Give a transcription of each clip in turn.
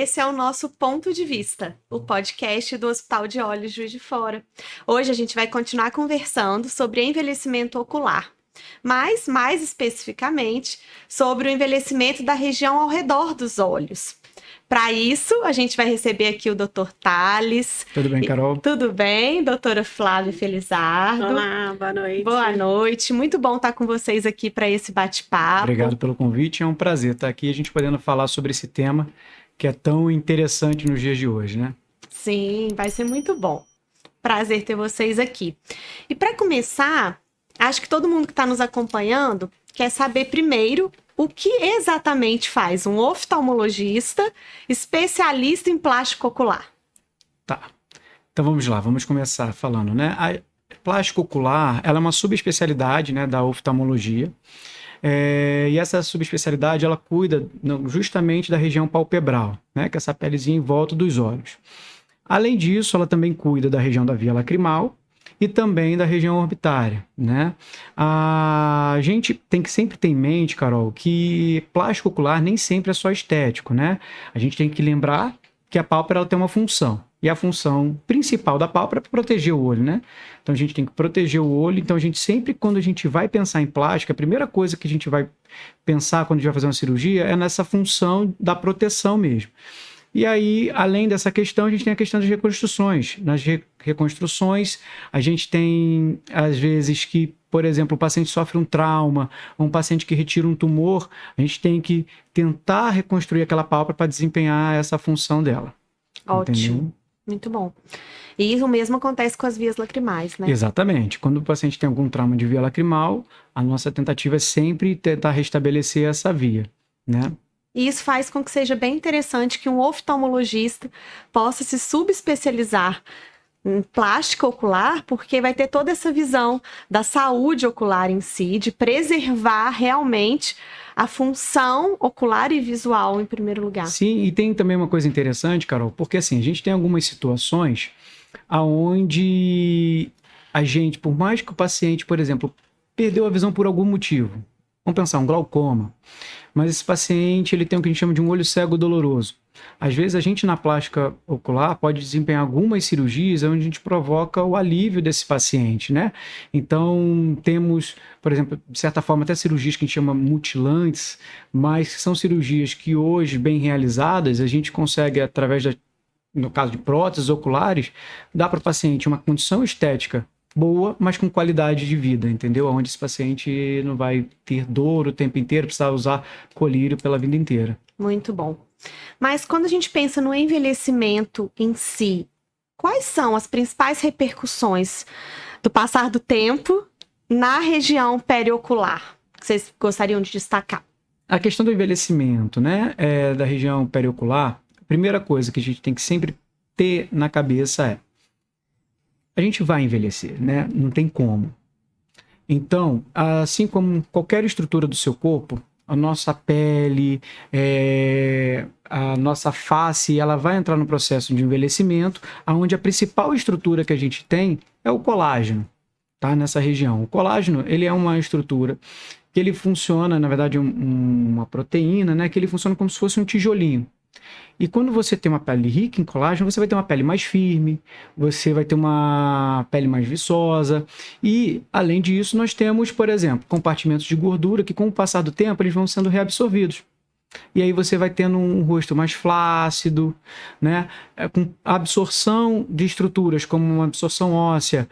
esse é o nosso Ponto de Vista, o podcast do Hospital de Olhos Juiz de Fora. Hoje a gente vai continuar conversando sobre envelhecimento ocular, mas mais especificamente sobre o envelhecimento da região ao redor dos olhos. Para isso, a gente vai receber aqui o Dr. Thales. Tudo bem, Carol? Tudo bem, doutora Flávia Felizardo. Olá, boa noite. Boa noite, muito bom estar com vocês aqui para esse bate-papo. Obrigado pelo convite, é um prazer estar aqui, a gente podendo falar sobre esse tema que é tão interessante nos dias de hoje, né? Sim, vai ser muito bom. Prazer ter vocês aqui. E para começar, acho que todo mundo que está nos acompanhando quer saber primeiro o que exatamente faz um oftalmologista especialista em plástico ocular. Tá, então vamos lá, vamos começar falando, né? A plástico ocular, ela é uma subespecialidade, né, da oftalmologia, e essa subespecialidade, ela cuida justamente da região palpebral, né, que é essa pelezinha em volta dos olhos. Além disso, ela também cuida da região da via lacrimal e também da região orbitária, né? A gente tem que sempre ter em mente, Carol, que plástico ocular nem sempre é só estético, né? A gente tem que lembrar que a pálpebra ela tem uma função. E a função principal da pálpebra é proteger o olho, né? Então a gente tem que proteger o olho. Então a gente sempre, quando a gente vai pensar em plástica, a primeira coisa que a gente vai pensar quando a gente vai fazer uma cirurgia é nessa função da proteção mesmo. E aí, além dessa questão, a gente tem a questão das reconstruções. Nas reconstruções, a gente tem, às vezes, que, por exemplo, o paciente sofre um trauma, ou um paciente que retira um tumor, a gente tem que tentar reconstruir aquela pálpebra para desempenhar essa função dela. Ótimo, entendeu? Muito bom. E o mesmo acontece com as vias lacrimais, né? Exatamente. Quando o paciente tem algum trauma de via lacrimal, a nossa tentativa é sempre tentar restabelecer essa via, né? E isso faz com que seja bem interessante que um oftalmologista possa se subespecializar em plástica ocular, porque vai ter toda essa visão da saúde ocular em si, de preservar realmente a função ocular e visual em primeiro lugar. Sim, e tem também uma coisa interessante, Carol, porque assim, a gente tem algumas situações onde a gente, por mais que o paciente, por exemplo, perdeu a visão por algum motivo, vamos pensar, um glaucoma, mas esse paciente ele tem o que a gente chama de um olho cego doloroso. Às vezes a gente na plástica ocular pode desempenhar algumas cirurgias onde a gente provoca o alívio desse paciente, né? Então temos, por exemplo, de certa forma até cirurgias que a gente chama mutilantes, mas que são cirurgias que hoje bem realizadas a gente consegue através no caso de próteses oculares, dar para o paciente uma condição estética boa, mas com qualidade de vida, entendeu? Onde esse paciente não vai ter dor o tempo inteiro, precisar usar colírio pela vida inteira. Muito bom. Mas quando a gente pensa no envelhecimento em si, quais são as principais repercussões do passar do tempo na região periocular que vocês gostariam de destacar? A questão do envelhecimento, né, da região periocular, a primeira coisa que a gente tem que sempre ter na cabeça é a gente vai envelhecer, né? Não tem como. Então, assim como qualquer estrutura do seu corpo, a nossa pele, a nossa face, ela vai entrar no processo de envelhecimento, onde a principal estrutura que a gente tem é o colágeno, tá? Nessa região. O colágeno, ele é uma estrutura que ele funciona, na verdade, uma proteína, né? Que ele funciona como se fosse um tijolinho. E quando você tem uma pele rica em colágeno, você vai ter uma pele mais firme, você vai ter uma pele mais viçosa. E, além disso, nós temos, por exemplo, compartimentos de gordura que, com o passar do tempo, eles vão sendo reabsorvidos. E aí você vai tendo um rosto mais flácido, né? Com absorção de estruturas, como uma absorção óssea,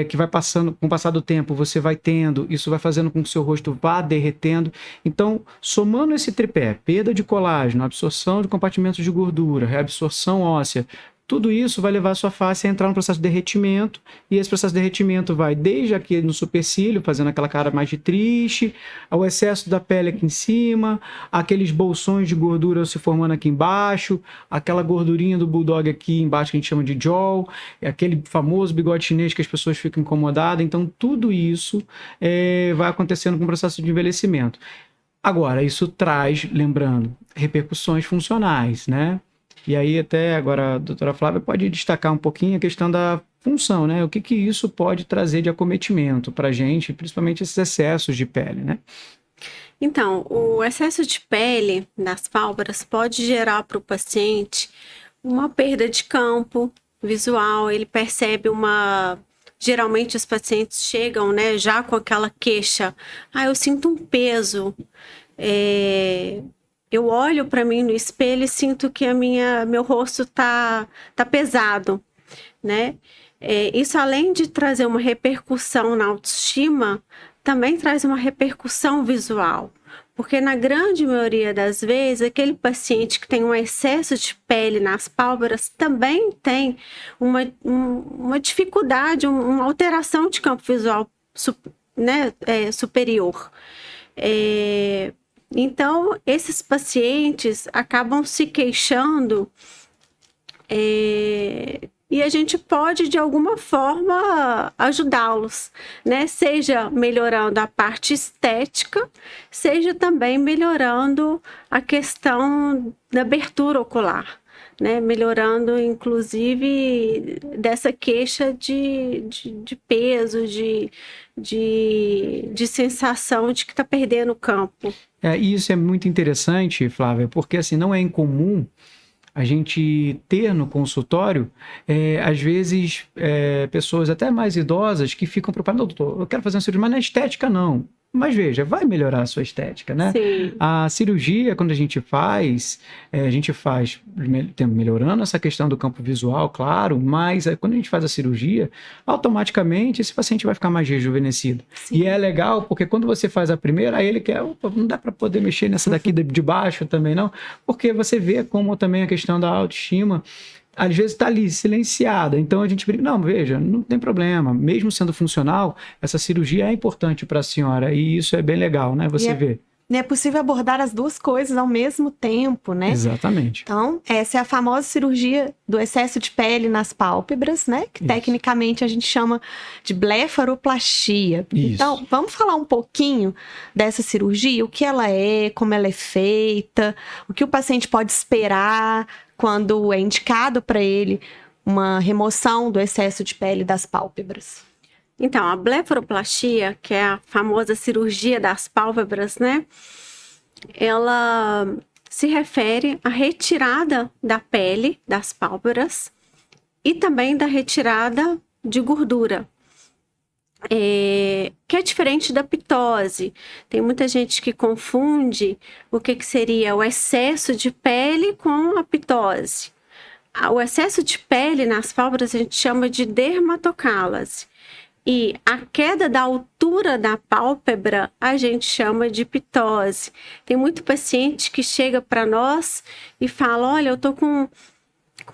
que vai passando, com o passar do tempo, você vai tendo, isso vai fazendo com que o seu rosto vá derretendo. Então, somando esse tripé, perda de colágeno, absorção de compartimentos de gordura, reabsorção óssea, tudo isso vai levar a sua face a entrar no processo de derretimento, e esse processo de derretimento vai desde aqui no supercílio, fazendo aquela cara mais de triste, ao excesso da pele aqui em cima, aqueles bolsões de gordura se formando aqui embaixo, aquela gordurinha do bulldog aqui embaixo que a gente chama de jaw, aquele famoso bigode chinês que as pessoas ficam incomodadas. Então tudo isso vai acontecendo com o processo de envelhecimento. Agora, isso traz, lembrando, repercussões funcionais, né? E aí até agora a doutora Flávia pode destacar um pouquinho a questão da função, né? O que isso pode trazer de acometimento para a gente, principalmente esses excessos de pele, né? Então, o excesso de pele nas pálpebras pode gerar para o paciente uma perda de campo visual. Ele percebe uma. Geralmente os pacientes chegam, né, já com aquela queixa. Eu sinto um peso. Eu olho para mim no espelho e sinto que meu rosto tá pesado, né? Isso, além de trazer uma repercussão na autoestima, também traz uma repercussão visual. Porque na grande maioria das vezes, aquele paciente que tem um excesso de pele nas pálpebras também tem uma dificuldade, uma alteração de campo visual superior. Então, esses pacientes acabam se queixando e a gente pode, de alguma forma, ajudá-los, né? Seja melhorando a parte estética, seja também melhorando a questão da abertura ocular, né? Melhorando, inclusive, dessa queixa de peso, de sensação de que está perdendo o campo. E isso é muito interessante, Flávia, porque assim, não é incomum a gente ter no consultório, às vezes, pessoas até mais idosas que ficam preocupadas, não, doutor, eu quero fazer uma cirurgia, mas não é estética, não. Mas veja, vai melhorar a sua estética, né? Sim. A cirurgia, quando a gente faz melhorando essa questão do campo visual, claro, mas quando a gente faz a cirurgia, automaticamente esse paciente vai ficar mais rejuvenescido. Sim. E é legal, porque quando você faz a primeira, aí ele quer, não dá para poder mexer nessa daqui de baixo também, não, porque você vê como também a questão da autoestima às vezes está ali silenciada, então a gente brinca, não, veja, não tem problema, mesmo sendo funcional, essa cirurgia é importante para a senhora e isso é bem legal, né, você vê. É possível abordar as duas coisas ao mesmo tempo, né? Exatamente. Então, essa é a famosa cirurgia do excesso de pele nas pálpebras, né? Que tecnicamente a gente chama de blefaroplastia. Isso. Então, vamos falar um pouquinho dessa cirurgia, o que ela é, como ela é feita, o que o paciente pode esperar quando é indicado para ele uma remoção do excesso de pele das pálpebras. Então, a blefaroplastia, que é a famosa cirurgia das pálpebras, né? Ela se refere à retirada da pele das pálpebras e também da retirada de gordura. Que é diferente da pitose. Tem muita gente que confunde o que seria o excesso de pele com a pitose. O excesso de pele nas pálpebras a gente chama de dermatocálase. E a queda da altura da pálpebra a gente chama de pitose. Tem muito paciente que chega para nós e fala, olha, eu tô com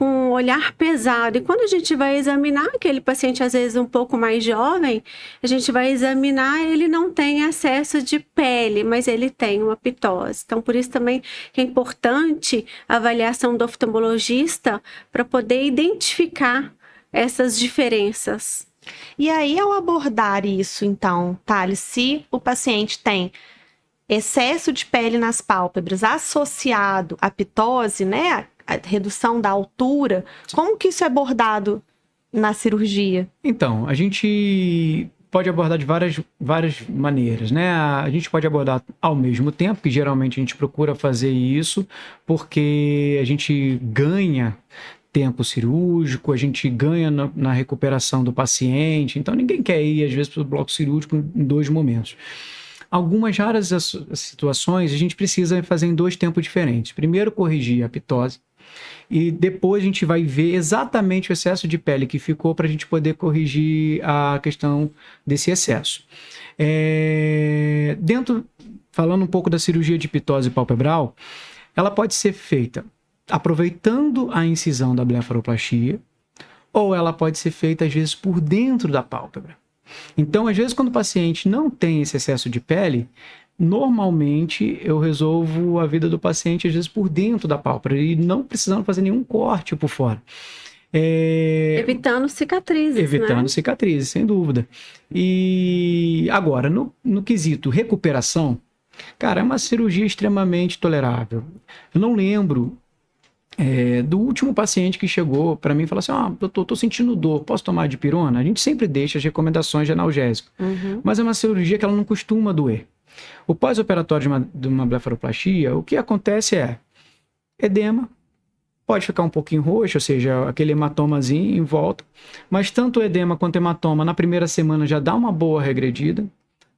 um olhar pesado. E quando a gente vai examinar aquele paciente, às vezes um pouco mais jovem, a gente vai examinar, ele não tem excesso de pele, mas ele tem uma pitose. Então, por isso também que é importante a avaliação do oftalmologista para poder identificar essas diferenças. E aí, ao abordar isso, então, Thales, se o paciente tem excesso de pele nas pálpebras associado à pitose, né, a redução da altura, como que isso é abordado na cirurgia? Então, a gente pode abordar de várias maneiras, né? A gente pode abordar ao mesmo tempo, que geralmente a gente procura fazer isso, porque a gente ganha tempo cirúrgico, a gente ganha na recuperação do paciente, então ninguém quer ir, às vezes, para o bloco cirúrgico em 2 momentos. Algumas raras situações a gente precisa fazer em 2 tempos diferentes. Primeiro, corrigir a pitose, e depois a gente vai ver exatamente o excesso de pele que ficou para a gente poder corrigir a questão desse excesso. Falando um pouco da cirurgia de pitose palpebral, ela pode ser feita aproveitando a incisão da blefaroplastia, ou ela pode ser feita, às vezes, por dentro da pálpebra. Então, às vezes, quando o paciente não tem esse excesso de pele, normalmente eu resolvo a vida do paciente, às vezes, por dentro da pálpebra, e não precisando fazer nenhum corte por fora. Evitando cicatrizes, Evitando né? cicatrizes, sem dúvida. E agora, no quesito recuperação, cara, é uma cirurgia extremamente tolerável. Eu não lembro do último paciente que chegou para mim e falou assim, doutor, tô sentindo dor, posso tomar dipirona? A gente sempre deixa as recomendações de analgésico, mas é uma cirurgia que ela não costuma doer. O pós-operatório de uma blefaroplastia, o que acontece é edema, pode ficar um pouquinho roxo, ou seja, aquele hematomazinho em volta, mas tanto o edema quanto o hematoma na primeira semana já dá uma boa regredida,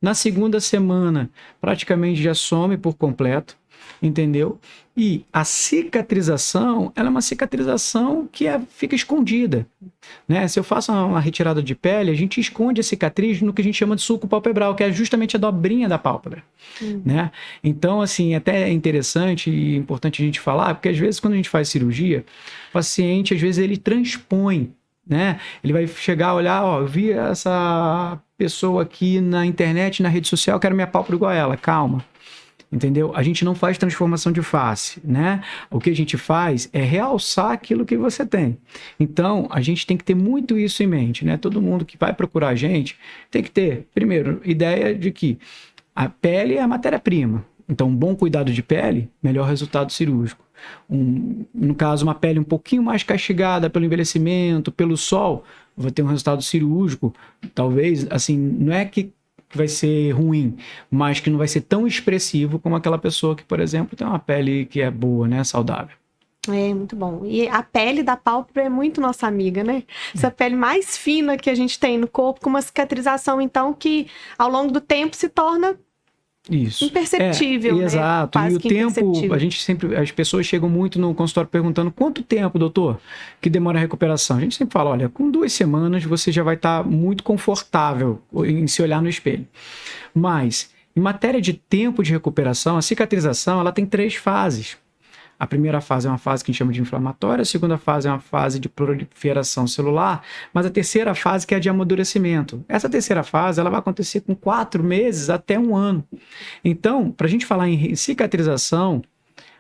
na segunda semana praticamente já some por completo, entendeu? E a cicatrização, ela é uma cicatrização que fica escondida, né? Se eu faço uma retirada de pele, a gente esconde a cicatriz no que a gente chama de sulco palpebral, que é justamente a dobrinha da pálpebra, né? Então, assim, até é interessante e importante a gente falar, porque às vezes quando a gente faz cirurgia, o paciente, às vezes, ele transpõe, né? Ele vai chegar, olhar, ó, eu vi essa pessoa aqui na internet, na rede social, quero minha pálpebra igual a ela, calma. Entendeu? A gente não faz transformação de face, né? O que a gente faz é realçar aquilo que você tem. Então, a gente tem que ter muito isso em mente, né? Todo mundo que vai procurar a gente tem que ter, primeiro, ideia de que a pele é a matéria-prima. Então, um bom cuidado de pele, melhor resultado cirúrgico. No caso, uma pele um pouquinho mais castigada pelo envelhecimento, pelo sol, vai ter um resultado cirúrgico, talvez, assim, não é que vai ser ruim, mas que não vai ser tão expressivo como aquela pessoa que, por exemplo, tem uma pele que é boa, né, saudável. É, muito bom. E a pele da pálpebra é muito nossa amiga, né? Essa pele mais fina que a gente tem no corpo, com uma cicatrização, então, que ao longo do tempo se torna isso. Imperceptível, né? Exato. Quase E o que tempo, imperceptível. a gente sempre, as pessoas chegam muito no consultório perguntando quanto tempo, doutor, que demora a recuperação. A gente sempre fala, olha, com 2 semanas você já vai estar muito confortável em se olhar no espelho. Mas, em matéria de tempo de recuperação, a cicatrização, ela tem 3 fases. A primeira fase é uma fase que a gente chama de inflamatória, a segunda fase é uma fase de proliferação celular, mas a terceira fase que é a de amadurecimento. Essa terceira fase ela vai acontecer com 4 meses até 1 ano. Então, para a gente falar em cicatrização,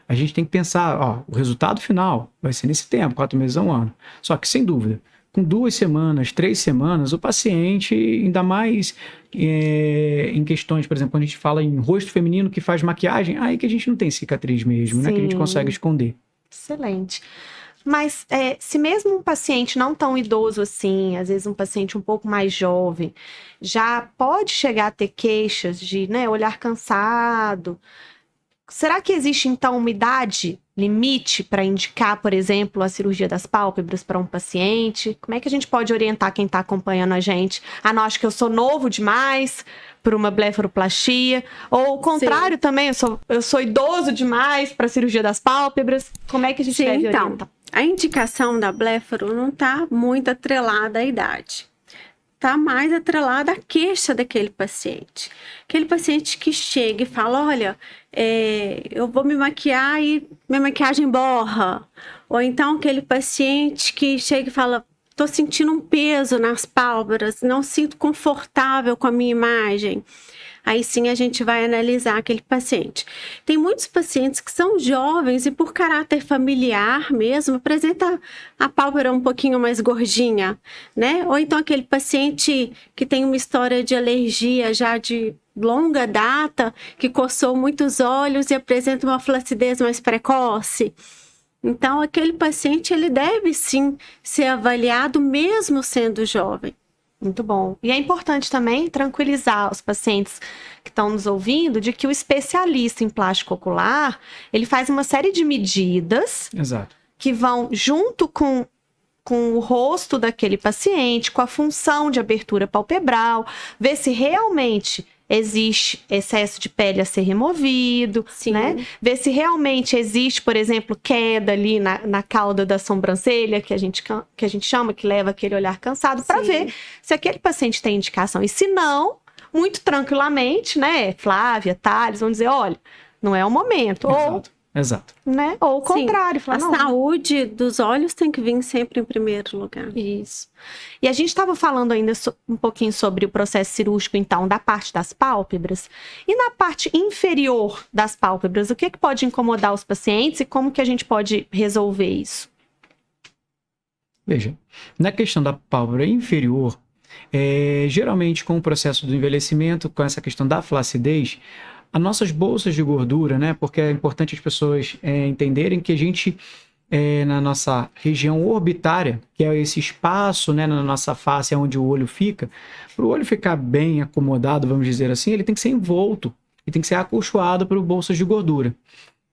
a gente tem que pensar, ó, o resultado final vai ser nesse tempo, 4 meses a 1 ano. Só que, sem dúvida, com 2 semanas, 3 semanas, o paciente, ainda mais em questões, por exemplo, quando a gente fala em rosto feminino que faz maquiagem, aí que a gente não tem cicatriz mesmo, né? Que a gente consegue esconder. Excelente. Mas se mesmo um paciente não tão idoso assim, às vezes um paciente um pouco mais jovem, já pode chegar a ter queixas de, né, olhar cansado, será que existe então uma idade limite para indicar, por exemplo, a cirurgia das pálpebras para um paciente? Como é que a gente pode orientar quem está acompanhando a gente? Ah, não, acho que eu sou novo demais para uma blefaroplastia. Ou o contrário também, eu sou idoso demais para a cirurgia das pálpebras. Como é que a gente deve orientar? Então, a indicação da blefaro não está muito atrelada à idade. Está mais atrelada à queixa daquele paciente. Aquele paciente que chega e fala, olha, eu vou me maquiar e minha maquiagem borra. Ou então aquele paciente que chega e fala, estou sentindo um peso nas pálpebras, não sinto confortável com a minha imagem. Aí sim a gente vai analisar aquele paciente. Tem muitos pacientes que são jovens e por caráter familiar mesmo, apresenta a pálpebra um pouquinho mais gordinha, né? Ou então aquele paciente que tem uma história de alergia já de longa data, que coçou muitos olhos e apresenta uma flacidez mais precoce. Então aquele paciente ele deve sim ser avaliado mesmo sendo jovem. Muito bom. E é importante também tranquilizar os pacientes que estão nos ouvindo de que o especialista em plástico ocular, ele faz uma série de medidas Exato. que vão junto com o rosto daquele paciente, com a função de abertura palpebral, ver se realmente existe excesso de pele a ser removido, Sim. né? Ver se realmente existe, por exemplo, queda ali na cauda da sobrancelha, que a gente chama, que leva aquele olhar cansado, para Sim. ver se aquele paciente tem indicação. E se não, muito tranquilamente, né? Flávia, Thales, vão dizer, olha, não é o momento. Exato. Né? Ou o contrário. Sim, Falar, a não, saúde dos olhos tem que vir sempre em primeiro lugar. Isso. E a gente estava falando ainda um pouquinho sobre o processo cirúrgico, então, da parte das pálpebras. E na parte inferior das pálpebras, o que pode incomodar os pacientes e como que a gente pode resolver isso? Veja, na questão da pálpebra inferior, geralmente com o processo do envelhecimento, com essa questão da flacidez, as nossas bolsas de gordura, né? Porque é importante as pessoas entenderem que a gente, na nossa região orbitária, que é esse espaço, né, na nossa face onde o olho fica, para o olho ficar bem acomodado, vamos dizer assim, ele tem que ser envolto e tem que ser acolchoado por bolsas de gordura.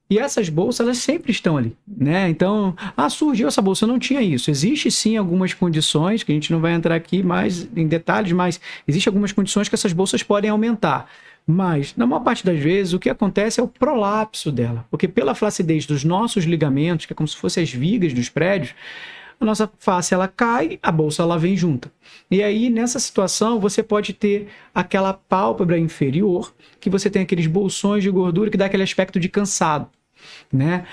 E essas bolsas, elas sempre estão ali, né? Então, surgiu essa bolsa, não tinha isso. Existe sim algumas condições, que a gente não vai entrar aqui mais em detalhes, mas existem algumas condições que essas bolsas podem aumentar. Mas, na maior parte das vezes, o que acontece é o prolapso dela. Porque pela flacidez dos nossos ligamentos, que é como se fossem as vigas dos prédios, a nossa face ela cai, a bolsa ela vem junta. E aí, nessa situação, você pode ter aquela pálpebra inferior, que você tem aqueles bolsões de gordura que dá aquele aspecto de cansado. Né?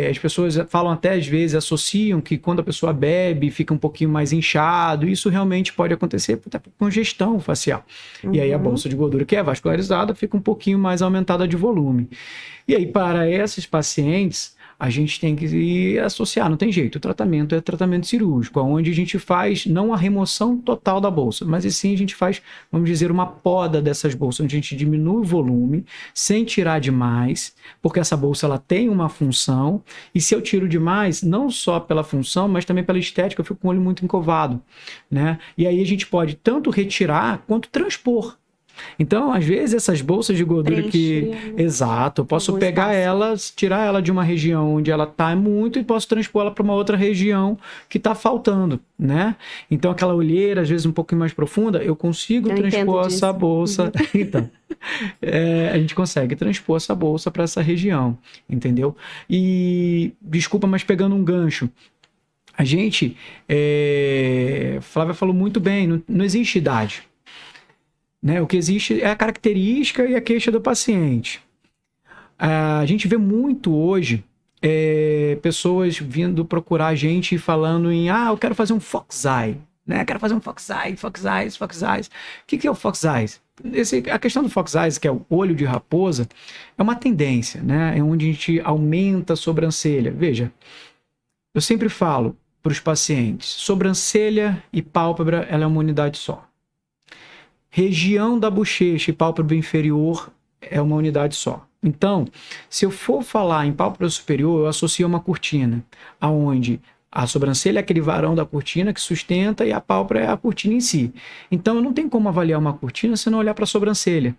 As pessoas falam até às vezes, associam que quando a pessoa bebe fica um pouquinho mais inchado. Isso realmente pode acontecer até por congestão facial. E aí a bolsa de gordura que é vascularizada fica um pouquinho mais aumentada de volume. E aí para esses pacientes a gente tem que associar, não tem jeito. O tratamento é tratamento cirúrgico, onde a gente faz não a remoção total da bolsa, mas sim a gente faz, vamos dizer, uma poda dessas bolsas, onde a gente diminui o volume, sem tirar demais, porque essa bolsa ela tem uma função, e se eu tiro demais, não só pela função, mas também pela estética, eu fico com o olho muito encovado, né? E aí a gente pode tanto retirar quanto transpor. Então, às vezes, essas bolsas de gordura Exato, eu posso pegar elas, tirar ela de uma região onde ela está muito e posso transpor ela para uma outra região que está faltando, né? Então, aquela olheira, às vezes, um pouquinho mais profunda, eu consigo transpor essa bolsa. Então, a gente consegue transpor essa bolsa para essa região, entendeu? E, desculpa, mas pegando um gancho, a gente, Flávia falou muito bem, não existe idade. Né? O que existe é a característica e a queixa do paciente. A gente vê muito hoje pessoas vindo procurar a gente falando em eu quero fazer um Fox Eye, né? Quero fazer um Fox Eyes. O que é o Fox Eyes? A questão do Fox Eyes, que é o olho de raposa, é uma tendência, né? É onde a gente aumenta a sobrancelha. Veja, eu sempre falo para os pacientes, sobrancelha e pálpebra, ela é uma unidade só. Região da bochecha e pálpebra inferior é uma unidade só. Então, se eu for falar em pálpebra superior, eu associo a uma cortina, aonde a sobrancelha é aquele varão da cortina que sustenta e a pálpebra é a cortina em si. Então, eu não tenho como avaliar uma cortina se não olhar para a sobrancelha.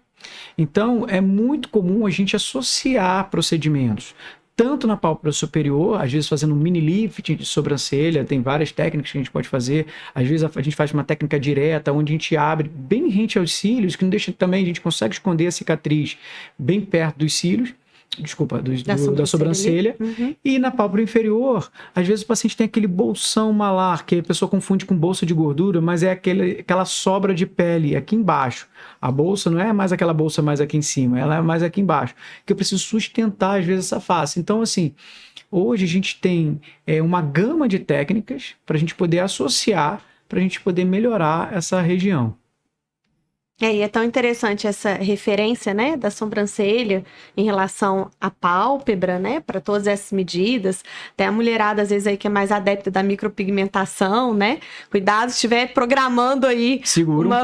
Então, é muito comum a gente associar procedimentos. Tanto na pálpebra superior, às vezes fazendo um mini lift de sobrancelha, tem várias técnicas que a gente pode fazer. Às vezes a gente faz uma técnica direta, onde a gente abre bem rente aos cílios, que não deixa também, a gente consegue esconder a cicatriz bem perto dos cílios. Desculpa, da sobrancelha. Uhum. E na pálpebra inferior, às vezes o paciente tem aquele bolsão malar, que a pessoa confunde com bolsa de gordura, mas é aquela sobra de pele aqui embaixo. A bolsa não é mais aquela bolsa mais aqui em cima, ela é mais aqui embaixo, que eu preciso sustentar às vezes essa face. Então, assim, hoje a gente tem uma gama de técnicas para a gente poder associar, para a gente poder melhorar essa região. E é tão interessante essa referência, né, da sobrancelha em relação à pálpebra, né, para todas essas medidas. Até a mulherada, às vezes, aí que é mais adepta da micropigmentação, né? Cuidado, se estiver programando aí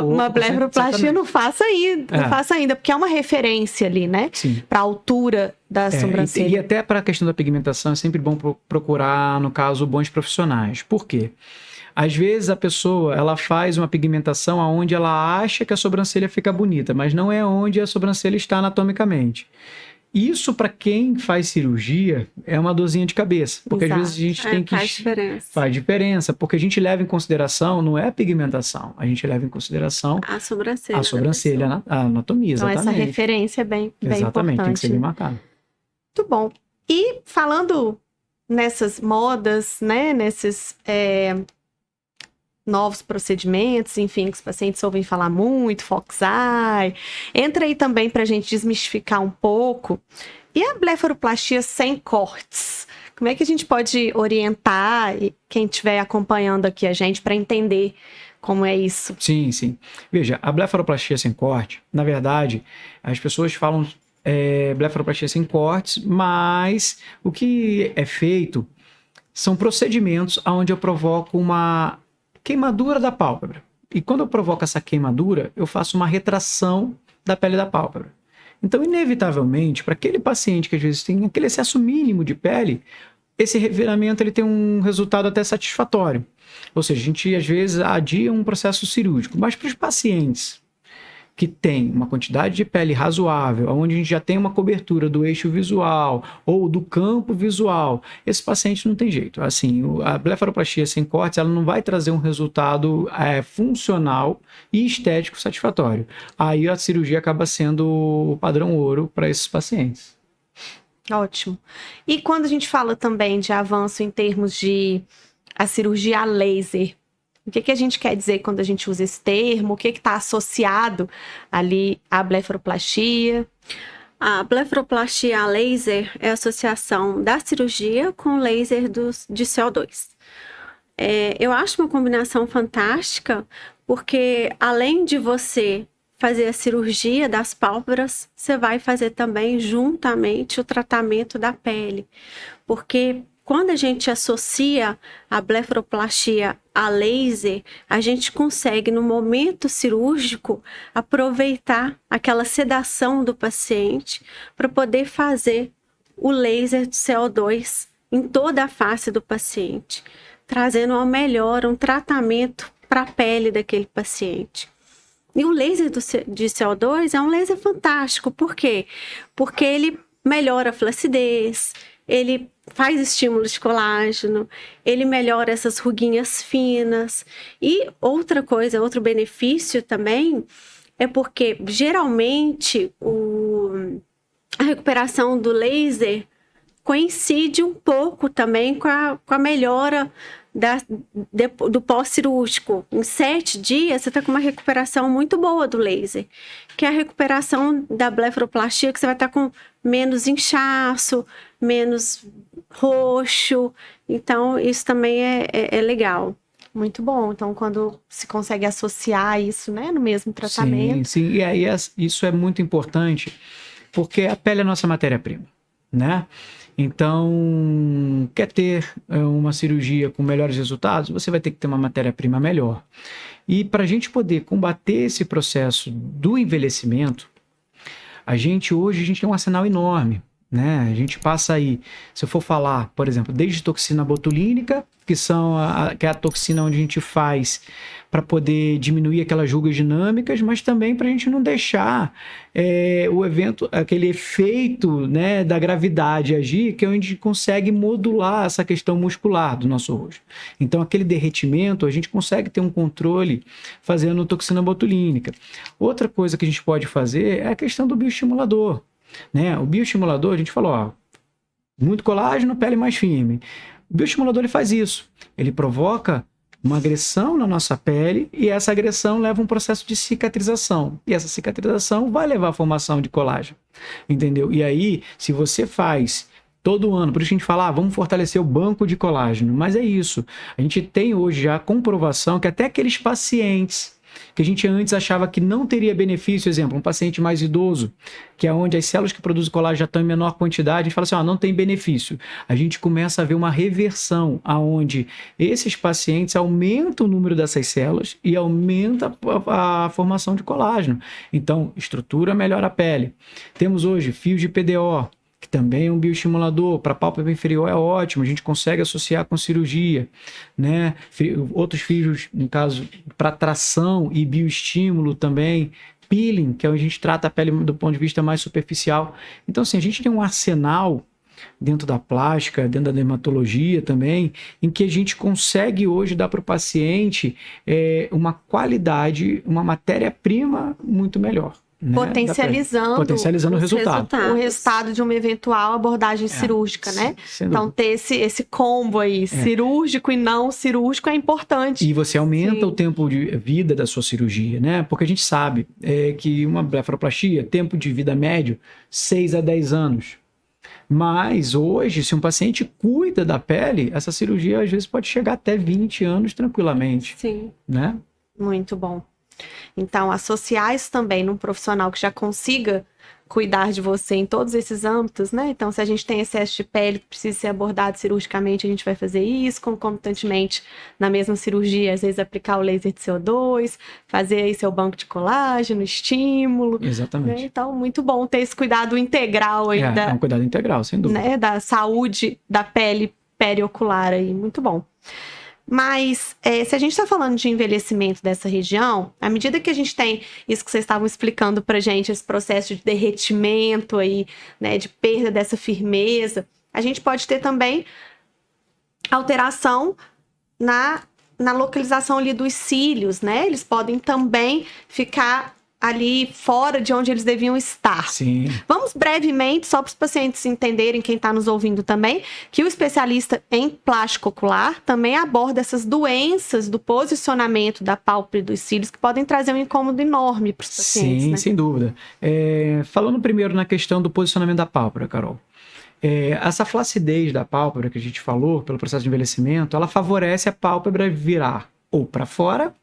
uma blefaroplastia, não faça ainda, porque é uma referência ali, né, para a altura da sobrancelha. E até para a questão da pigmentação, é sempre bom procurar, no caso, bons profissionais. Por quê? Às vezes a pessoa ela faz uma pigmentação onde ela acha que a sobrancelha fica bonita, mas não é onde a sobrancelha está anatomicamente. Isso, para quem faz cirurgia, é uma dorzinha de cabeça. Porque às vezes a gente tem que... Faz diferença. Porque a gente leva em consideração, não é a pigmentação, a gente leva em consideração... A sobrancelha, a anatomia, exatamente. Então essa referência é bem importante. Exatamente, tem que ser bem marcado. Muito bom. E falando nessas modas, né, nesses... novos procedimentos, enfim, que os pacientes ouvem falar muito, Fox Eye. Entra aí também para a gente desmistificar um pouco. E a blefaroplastia sem cortes? Como é que a gente pode orientar quem estiver acompanhando aqui a gente para entender como é isso? Sim. Veja, a blefaroplastia sem corte, na verdade, as pessoas falam blefaroplastia sem cortes, mas o que é feito são procedimentos onde eu provoco uma queimadura da pálpebra. E quando eu provoco essa queimadura, eu faço uma retração da pele da pálpebra. Então, inevitavelmente, para aquele paciente que às vezes tem aquele excesso mínimo de pele, esse reviramento ele tem um resultado até satisfatório. Ou seja, a gente às vezes adia um processo cirúrgico. Mas para os pacientes que tem uma quantidade de pele razoável, onde a gente já tem uma cobertura do eixo visual ou do campo visual, esse paciente não tem jeito. Assim, a blefaroplastia sem cortes, ela não vai trazer um resultado funcional e estético satisfatório. Aí a cirurgia acaba sendo o padrão ouro para esses pacientes. Ótimo. E quando a gente fala também de avanço em termos de a cirurgia a laser, o que a gente quer dizer quando a gente usa esse termo? O que está associado ali à blefaroplastia? A blefaroplastia a laser é a associação da cirurgia com laser de CO2. Eu acho uma combinação fantástica, porque além de você fazer a cirurgia das pálpebras, você vai fazer também juntamente o tratamento da pele. Porque quando a gente associa a blefaroplastia a laser, a gente consegue, no momento cirúrgico, aproveitar aquela sedação do paciente para poder fazer o laser de CO2 em toda a face do paciente, trazendo uma melhora, um tratamento para a pele daquele paciente. E o laser de CO2 é um laser fantástico. Por quê? Porque ele melhora a flacidez, ele faz estímulo de colágeno, ele melhora essas ruguinhas finas. E outra coisa, outro benefício também, é porque geralmente a recuperação do laser coincide um pouco também com a melhora do pós-cirúrgico. Em 7 dias, você está com uma recuperação muito boa do laser, que é a recuperação da blefaroplastia, que você vai estar com menos inchaço, menos roxo. Então, isso também é legal. Muito bom. Então, quando se consegue associar isso, né, no mesmo tratamento. Sim. E aí, isso é muito importante, porque a pele é a nossa matéria-prima, né? Então, quer ter uma cirurgia com melhores resultados, você vai ter que ter uma matéria-prima melhor. E para a gente poder combater esse processo do envelhecimento, hoje a gente tem um arsenal enorme, né? A gente passa aí, se eu for falar, por exemplo, desde toxina botulínica, que é a toxina onde a gente faz para poder diminuir aquelas rugas dinâmicas, mas também para a gente não deixar aquele efeito, né, da gravidade agir, que é onde a gente consegue modular essa questão muscular do nosso rosto. Então, aquele derretimento, a gente consegue ter um controle fazendo toxina botulínica. Outra coisa que a gente pode fazer é a questão do bioestimulador, né? O bioestimulador, a gente falou, ó, muito colágeno, pele mais firme. O bioestimulador ele faz isso. Ele provoca uma agressão na nossa pele e essa agressão leva a um processo de cicatrização. E essa cicatrização vai levar à formação de colágeno. Entendeu? E aí, se você faz todo ano, por isso a gente fala, vamos fortalecer o banco de colágeno. Mas é isso. A gente tem hoje já a comprovação que até aqueles pacientes que a gente antes achava que não teria benefício, exemplo, um paciente mais idoso, que é onde as células que produzem colágeno já estão em menor quantidade, a gente fala assim, não tem benefício. A gente começa a ver uma reversão, aonde esses pacientes aumentam o número dessas células e aumenta a formação de colágeno. Então, estrutura melhora a pele. Temos hoje fios de PDO, que também é um bioestimulador, para a pálpebra inferior é ótimo, a gente consegue associar com cirurgia, né? Outros fios, no caso, para tração e bioestímulo também, peeling, que é onde a gente trata a pele do ponto de vista mais superficial. Então, assim, a gente tem um arsenal dentro da plástica, dentro da dermatologia também, em que a gente consegue hoje dar para o paciente uma qualidade, uma matéria-prima muito melhor. Né? Potencializando o resultado. O resultado de uma eventual abordagem cirúrgica, né? Então, ter esse combo aí, cirúrgico e não cirúrgico, é importante. E você aumenta o tempo de vida da sua cirurgia, né? Porque a gente sabe que uma blefaroplastia, tempo de vida médio, 6 a 10 anos. Mas hoje, se um paciente cuida da pele, essa cirurgia às vezes pode chegar até 20 anos tranquilamente. Sim. Né? Muito bom. Então, associar isso também num profissional que já consiga cuidar de você em todos esses âmbitos, né? Então, se a gente tem excesso de pele que precisa ser abordado cirurgicamente, a gente vai fazer isso, concomitantemente, na mesma cirurgia, às vezes aplicar o laser de CO2, fazer aí seu banco de colágeno, estímulo. Exatamente. Né? Então, muito bom ter esse cuidado integral aí. É um cuidado integral, sem dúvida. Né? Da saúde da pele periocular aí, muito bom. Mas se a gente está falando de envelhecimento dessa região, à medida que a gente tem isso que vocês estavam explicando pra gente, esse processo de derretimento aí, né, de perda dessa firmeza, a gente pode ter também alteração na localização ali dos cílios, né? Eles podem também ficar ali fora de onde eles deviam estar. Sim. Vamos brevemente, só para os pacientes entenderem, quem está nos ouvindo também, que o especialista em plástico ocular também aborda essas doenças do posicionamento da pálpebra e dos cílios que podem trazer um incômodo enorme para os pacientes. Sim, né? sem dúvida. Falando primeiro na questão do posicionamento da pálpebra, Carol. Essa flacidez da pálpebra que a gente falou, pelo processo de envelhecimento, ela favorece a pálpebra virar ou para fora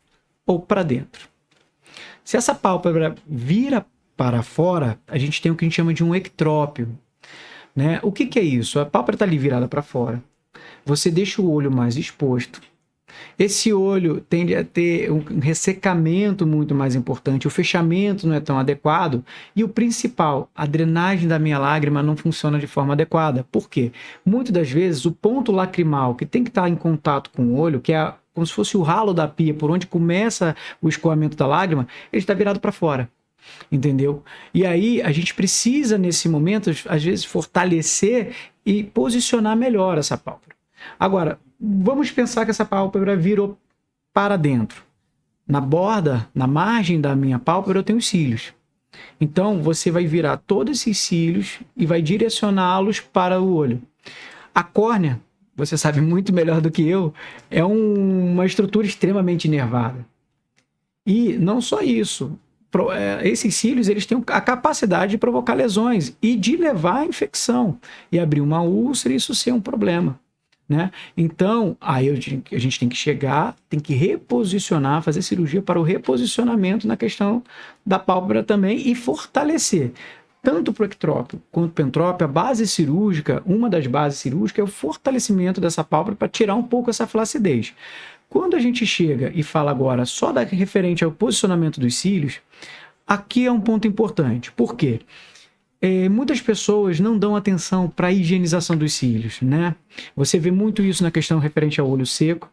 ou para dentro. Se essa pálpebra vira para fora, a gente tem o que a gente chama de um ectrópio, né? O que é isso? A pálpebra está ali virada para fora. Você deixa o olho mais exposto. Esse olho tende a ter um ressecamento muito mais importante, o fechamento não é tão adequado e o principal, a drenagem da minha lágrima não funciona de forma adequada. Por quê? Muitas das vezes o ponto lacrimal que tem que estar em contato com o olho, que é como se fosse o ralo da pia por onde começa o escoamento da lágrima, ele está virado para fora. Entendeu? E aí a gente precisa nesse momento, às vezes, fortalecer e posicionar melhor essa pálpebra. Agora, vamos pensar que essa pálpebra virou para dentro. Na borda, na margem da minha pálpebra, eu tenho os cílios. Então, você vai virar todos esses cílios e vai direcioná-los para o olho. A córnea, você sabe muito melhor do que eu, é uma estrutura extremamente inervada. E não só isso. Esses cílios eles têm a capacidade de provocar lesões e de levar à infecção e abrir uma úlcera e isso ser um problema. Né? Então, aí a gente tem que chegar, tem que reposicionar, fazer cirurgia para o reposicionamento na questão da pálpebra também e fortalecer. Tanto para o ectrópio quanto para o pentrópio, a base cirúrgica, uma das bases cirúrgicas é o fortalecimento dessa pálpebra para tirar um pouco essa flacidez. Quando a gente chega e fala agora só referente ao posicionamento dos cílios, aqui é um ponto importante. Por quê? Muitas pessoas não dão atenção para a higienização dos cílios, né? Você vê muito isso na questão referente ao olho seco,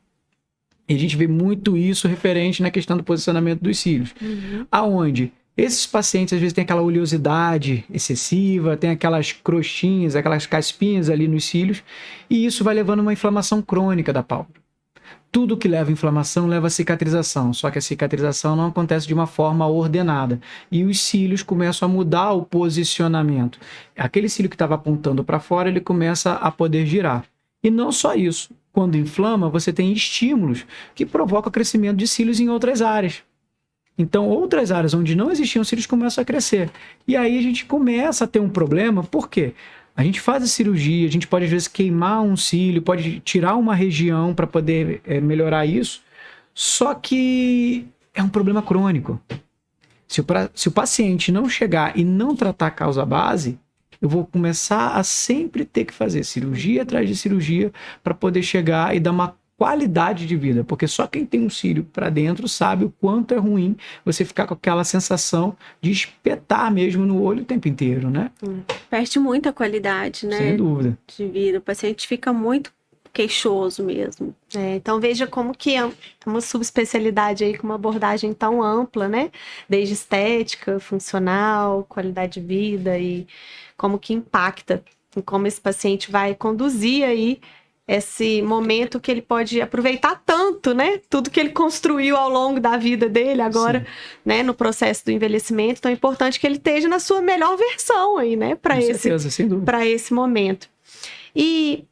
e a gente vê muito isso referente na questão do posicionamento dos cílios. Aonde esses pacientes às vezes têm aquela oleosidade excessiva, tem aquelas crostinhas, aquelas caspinhas ali nos cílios, e isso vai levando a uma inflamação crônica da pálpebra. Tudo que leva a inflamação leva a cicatrização, só que a cicatrização não acontece de uma forma ordenada. E os cílios começam a mudar o posicionamento. Aquele cílio que estava apontando para fora, ele começa a poder girar. E não só isso. Quando inflama, você tem estímulos que provocam o crescimento de cílios em outras áreas. Então, outras áreas onde não existiam cílios começam a crescer. E aí a gente começa a ter um problema. Por quê? A gente faz a cirurgia, a gente pode às vezes queimar um cílio, pode tirar uma região para poder melhorar isso, só que é um problema crônico. Se o paciente não chegar e não tratar a causa base, eu vou começar a sempre ter que fazer cirurgia atrás de cirurgia para poder chegar e dar uma qualidade de vida, porque só quem tem um cílio para dentro sabe o quanto é ruim você ficar com aquela sensação de espetar mesmo no olho o tempo inteiro, né? Perde muita qualidade, né? Sem dúvida. De vida. O paciente fica muito queixoso mesmo. Então veja como que é uma subespecialidade aí com uma abordagem tão ampla, né? Desde estética, funcional, qualidade de vida e como que impacta em como esse paciente vai conduzir aí esse momento que ele pode aproveitar tanto, né? Tudo que ele construiu ao longo da vida dele agora, né? No processo do envelhecimento. Então é importante que ele esteja na sua melhor versão aí, né? Para esse momento. E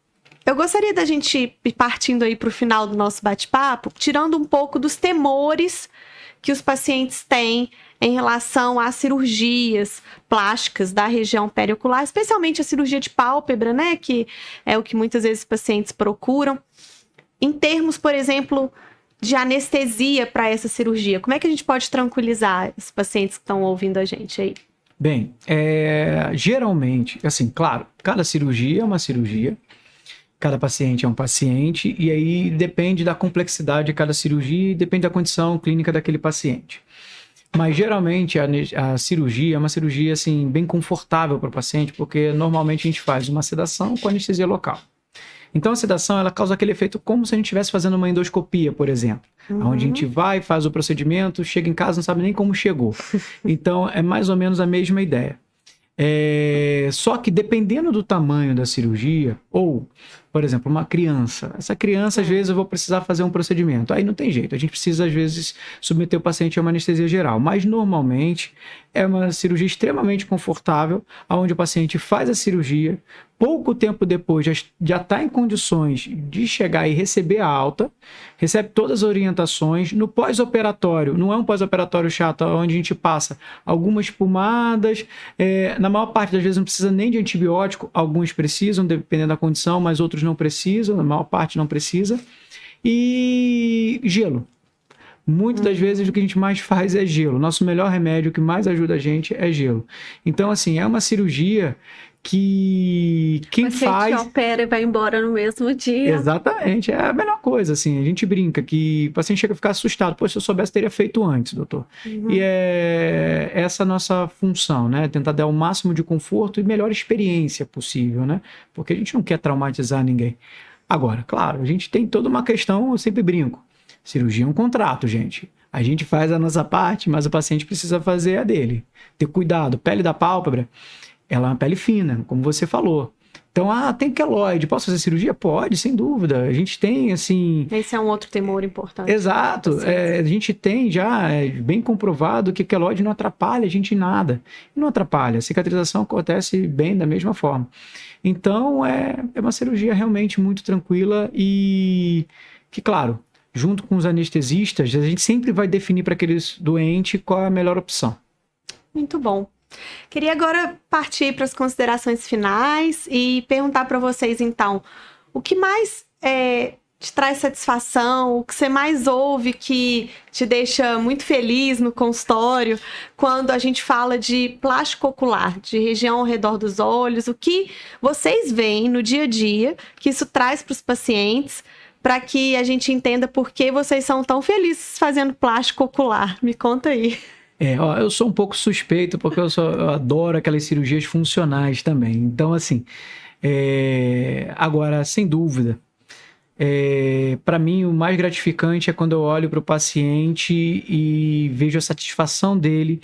eu gostaria da gente ir partindo aí para o final do nosso bate-papo, tirando um pouco dos temores que os pacientes têm em relação às cirurgias plásticas da região periocular, especialmente a cirurgia de pálpebra, né, que é o que muitas vezes os pacientes procuram. Em termos, por exemplo, de anestesia para essa cirurgia, como é que a gente pode tranquilizar os pacientes que estão ouvindo a gente aí? Bem, geralmente, assim, claro, cada cirurgia é uma cirurgia, cada paciente é um paciente, e aí depende da complexidade de cada cirurgia e depende da condição clínica daquele paciente. Mas geralmente a cirurgia é uma cirurgia assim, bem confortável para o paciente, porque normalmente a gente faz uma sedação com anestesia local. Então a sedação ela causa aquele efeito como se a gente estivesse fazendo uma endoscopia, por exemplo. Onde a gente vai, faz o procedimento, chega em casa, não sabe nem como chegou. Então é mais ou menos a mesma ideia. Só que dependendo do tamanho da cirurgia, ou, por exemplo, uma criança. Essa criança, às vezes, eu vou precisar fazer um procedimento. Aí não tem jeito. A gente precisa, às vezes, submeter o paciente a uma anestesia geral. Mas, normalmente, é uma cirurgia extremamente confortável, onde o paciente faz a cirurgia, pouco tempo depois já está em condições de chegar e receber a alta, recebe todas as orientações. No pós-operatório, não é um pós-operatório chato, onde a gente passa algumas pomadas, na maior parte das vezes não precisa nem de antibiótico, alguns precisam, dependendo da condição, mas outros não precisam, na maior parte não precisa. E gelo. Muitas das vezes o que a gente mais faz é gelo. Nosso melhor remédio, o que mais ajuda a gente é gelo. Então, assim, é uma cirurgia que quem faz... Você opera e vai embora no mesmo dia. Exatamente, é a melhor coisa, assim, a gente brinca que o paciente chega a ficar assustado, pô, se eu soubesse teria feito antes, doutor. E é essa a nossa função, né, tentar dar o máximo de conforto e melhor experiência possível, né, porque a gente não quer traumatizar ninguém. Agora, claro, a gente tem toda uma questão, eu sempre brinco, cirurgia é um contrato, gente. A gente faz a nossa parte, mas o paciente precisa fazer a dele. Ter cuidado, pele da pálpebra, ela é uma pele fina, como você falou. Então, tem queloide. Posso fazer cirurgia? Pode, sem dúvida. A gente tem, assim... Esse é um outro temor importante. Exato. A gente tem já bem comprovado que queloide não atrapalha a gente em nada. Não atrapalha. A cicatrização acontece bem da mesma forma. Então, é uma cirurgia realmente muito tranquila e que, claro, junto com os anestesistas, a gente sempre vai definir para aqueles doentes qual é a melhor opção. Muito bom. Queria agora partir para as considerações finais e perguntar para vocês, então, o que mais te traz satisfação, o que você mais ouve que te deixa muito feliz no consultório quando a gente fala de plástico ocular, de região ao redor dos olhos, o que vocês veem no dia a dia que isso traz para os pacientes, para que a gente entenda por que vocês são tão felizes fazendo plástico ocular. Me conta aí. Eu sou um pouco suspeito porque eu adoro aquelas cirurgias funcionais também. Então, assim, agora, sem dúvida, para mim o mais gratificante é quando eu olho para o paciente e vejo a satisfação dele,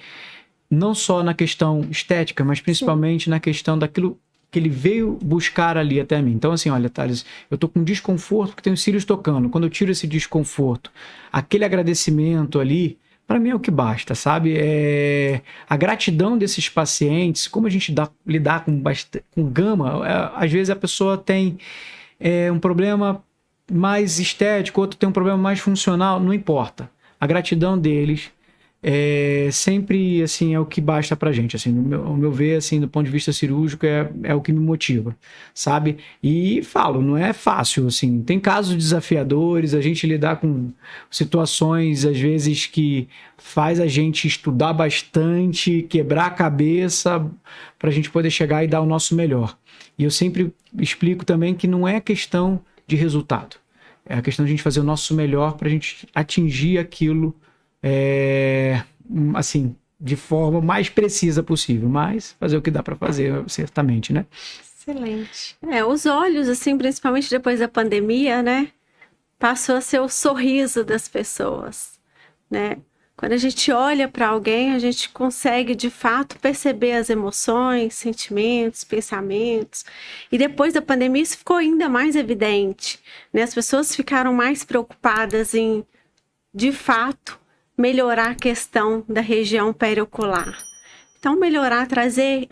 não só na questão estética, mas principalmente na questão daquilo que ele veio buscar ali até mim. Então, assim, olha, Thales, eu tô com desconforto porque tenho os cílios tocando. Quando eu tiro esse desconforto, aquele agradecimento ali, para mim é o que basta, sabe? A gratidão desses pacientes, como a gente lidar com gama, às vezes a pessoa tem um problema mais estético, outro tem um problema mais funcional, não importa. A gratidão deles sempre, assim, é o que basta pra gente, assim, no meu ver, assim, do ponto de vista cirúrgico, é o que me motiva, sabe? E falo, não é fácil, assim, tem casos desafiadores, a gente lidar com situações, às vezes, que faz a gente estudar bastante, quebrar a cabeça, pra gente poder chegar e dar o nosso melhor. E eu sempre explico também que não é questão de resultado, é a questão de a gente fazer o nosso melhor pra gente atingir aquilo assim, de forma mais precisa possível, mas fazer o que dá para fazer, certamente, né? Excelente. Os olhos, assim, principalmente depois da pandemia, né? Passou a ser o sorriso das pessoas, né? Quando a gente olha para alguém, a gente consegue, de fato, perceber as emoções, sentimentos, pensamentos. E depois da pandemia, isso ficou ainda mais evidente, né? As pessoas ficaram mais preocupadas em, de fato, melhorar a questão da região periocular. Então, melhorar, trazer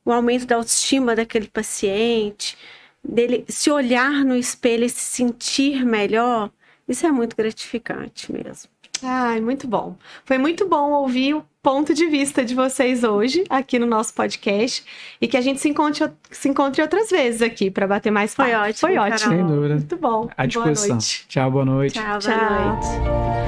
o aumento da autoestima daquele paciente, dele se olhar no espelho e se sentir melhor, isso é muito gratificante mesmo. Ai, muito bom. Foi muito bom ouvir o ponto de vista de vocês hoje aqui no nosso podcast e que a gente se encontre outras vezes aqui para bater mais papo. Foi ótimo. Foi ótimo. Sem dúvida. Muito bom. À disposição. Boa noite. Tchau, boa noite. Tchau, boa Tchau. noite.